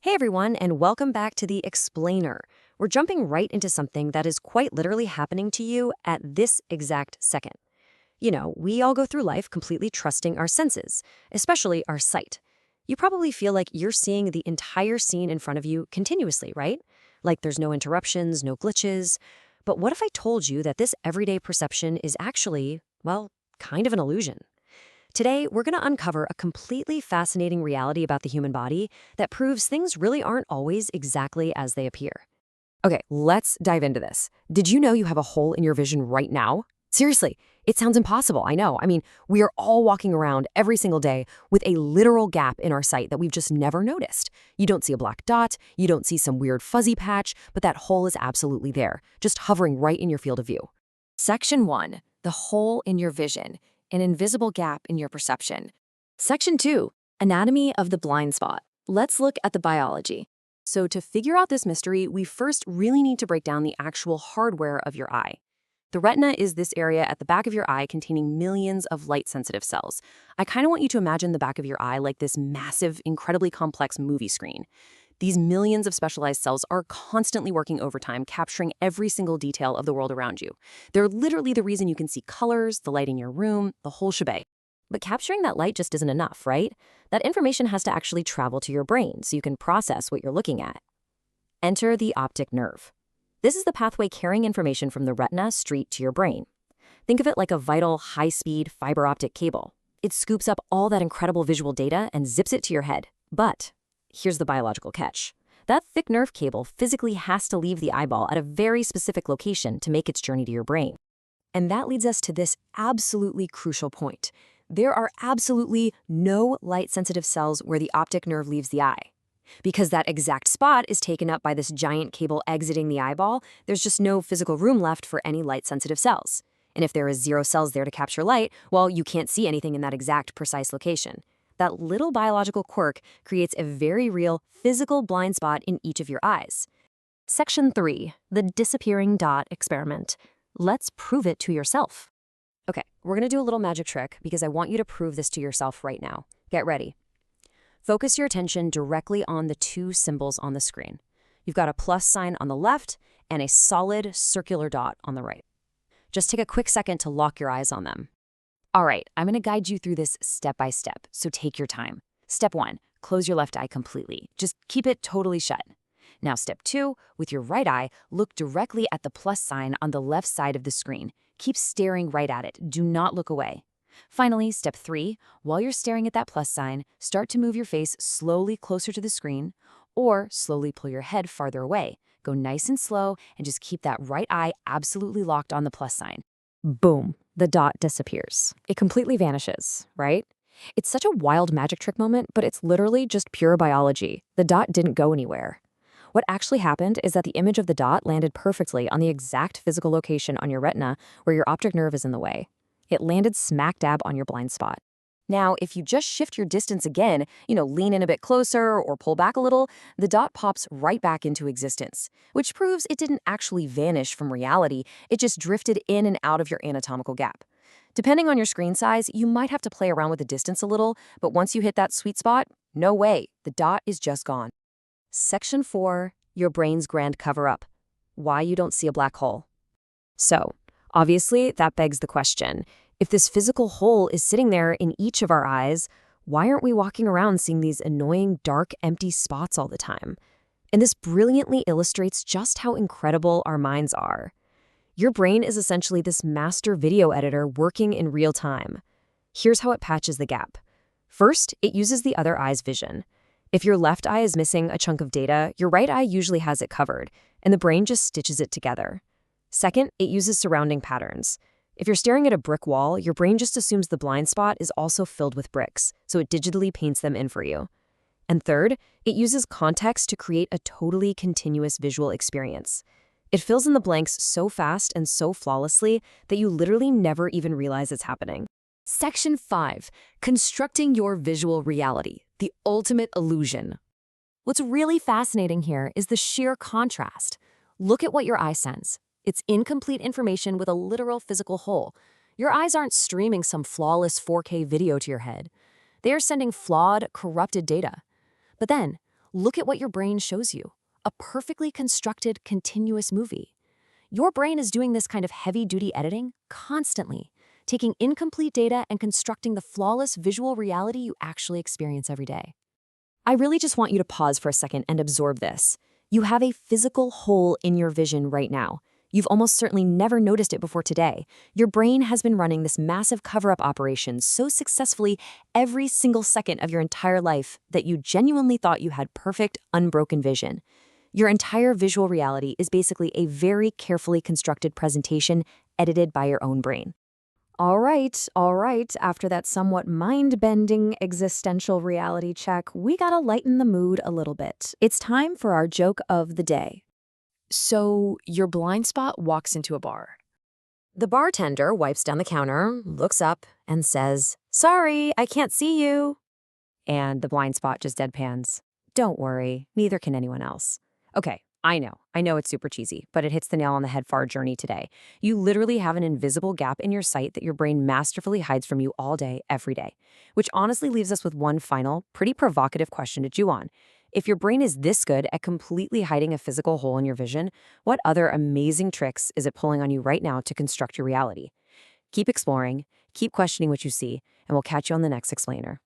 Hey everyone, and welcome back to The Explainer. We're jumping right into something that is quite literally happening to you at this exact second. We all go through life completely trusting our senses, especially our sight. You probably feel like you're seeing the entire scene in front of you continuously, right? Like there's no interruptions, no glitches. But what if I told you that this everyday perception is actually, well, kind of an illusion? Today, we're going to uncover a completely fascinating reality about the human body that proves things really aren't always exactly as they appear. Okay, let's dive into this. Did you know you have a hole in your vision right now? Seriously, it sounds impossible, I know. We are all walking around every single day with a literal gap in our sight that we've just never noticed. You don't see a black dot, you don't see some weird fuzzy patch, but that hole is absolutely there, just hovering right in your field of view. Section 1. The hole in your vision. An invisible gap in your perception. Section 2, anatomy of the blind spot. Let's look at the biology. So to figure out this mystery, we first really need to break down the actual hardware of your eye. The retina is this area at the back of your eye containing millions of light-sensitive cells. I kind of want you to imagine the back of your eye like this massive, incredibly complex movie screen. These millions of specialized cells are constantly working overtime, capturing every single detail of the world around you. They're literally the reason you can see colors, the light in your room, the whole shebang. But capturing that light just isn't enough, right? That information has to actually travel to your brain so you can process what you're looking at. Enter the optic nerve. This is the pathway carrying information from the retina straight to your brain. Think of it like a vital, high-speed fiber optic cable. It scoops up all that incredible visual data and zips it to your head. But here's the biological catch. That thick nerve cable physically has to leave the eyeball at a very specific location to make its journey to your brain. And that leads us to this absolutely crucial point. There are absolutely no light-sensitive cells where the optic nerve leaves the eye. Because that exact spot is taken up by this giant cable exiting the eyeball, there's just no physical room left for any light-sensitive cells. And if there is zero cells there to capture light, well, you can't see anything in that exact precise location. That little biological quirk creates a very real physical blind spot in each of your eyes. Section 3, the disappearing dot experiment. Let's prove it to yourself. Okay, we're going to do a little magic trick because I want you to prove this to yourself right now. Get ready. Focus your attention directly on the two symbols on the screen. You've got a plus sign on the left and a solid circular dot on the right. Just take a quick second to lock your eyes on them. All right, I'm going to guide you through this step by step, so take your time. Step 1, close your left eye completely. Just keep it totally shut. Now step 2, with your right eye, look directly at the plus sign on the left side of the screen. Keep staring right at it. Do not look away. Finally, step 3, while you're staring at that plus sign, start to move your face slowly closer to the screen or slowly pull your head farther away. Go nice and slow and just keep that right eye absolutely locked on the plus sign. Boom, the dot disappears. It completely vanishes, right? It's such a wild magic trick moment, but it's literally just pure biology. The dot didn't go anywhere. What actually happened is that the image of the dot landed perfectly on the exact physical location on your retina where your optic nerve is in the way. It landed smack dab on your blind spot. Now, if you just shift your distance again, lean in a bit closer or pull back a little, the dot pops right back into existence, which proves it didn't actually vanish from reality, it just drifted in and out of your anatomical gap. Depending on your screen size, you might have to play around with the distance a little, but once you hit that sweet spot, no way, the dot is just gone. Section 4, your brain's grand cover-up. Why you don't see a black hole. So, obviously, that begs the question. If this physical hole is sitting there in each of our eyes, why aren't we walking around seeing these annoying, dark, empty spots all the time? And this brilliantly illustrates just how incredible our minds are. Your brain is essentially this master video editor working in real time. Here's how it patches the gap. First, it uses the other eye's vision. If your left eye is missing a chunk of data, your right eye usually has it covered, and the brain just stitches it together. Second, it uses surrounding patterns. If you're staring at a brick wall, your brain just assumes the blind spot is also filled with bricks, so it digitally paints them in for you. And third, it uses context to create a totally continuous visual experience. It fills in the blanks so fast and so flawlessly that you literally never even realize it's happening. Section 5, constructing your visual reality, the ultimate illusion. What's really fascinating here is the sheer contrast. Look at what your eye sends. It's incomplete information with a literal physical hole. Your eyes aren't streaming some flawless 4K video to your head. They are sending flawed, corrupted data. But then, Look at what your brain shows you. A perfectly constructed, continuous movie. Your brain is doing this kind of heavy-duty editing constantly, taking incomplete data and constructing the flawless visual reality you actually experience every day. I really just want you to pause for a second and absorb this. You have a physical hole in your vision right now. You've almost certainly never noticed it before today. Your brain has been running this massive cover-up operation so successfully every single second of your entire life that you genuinely thought you had perfect, unbroken vision. Your entire visual reality is basically a very carefully constructed presentation edited by your own brain. All right. After that somewhat mind-bending existential reality check, we gotta lighten the mood a little bit. It's time for our joke of the day. So, your blind spot walks into a bar. The bartender wipes down the counter, looks up, and says, "Sorry, I can't see you." And the blind spot just deadpans. "Don't worry, neither can anyone else." Okay, I know it's super cheesy, but it hits the nail on the head for our journey today. You literally have an invisible gap in your sight that your brain masterfully hides from you all day, every day. Which honestly leaves us with one final, pretty provocative question to chew on. If your brain is this good at completely hiding a physical hole in your vision, what other amazing tricks is it pulling on you right now to construct your reality? Keep exploring, keep questioning what you see, and we'll catch you on the next explainer.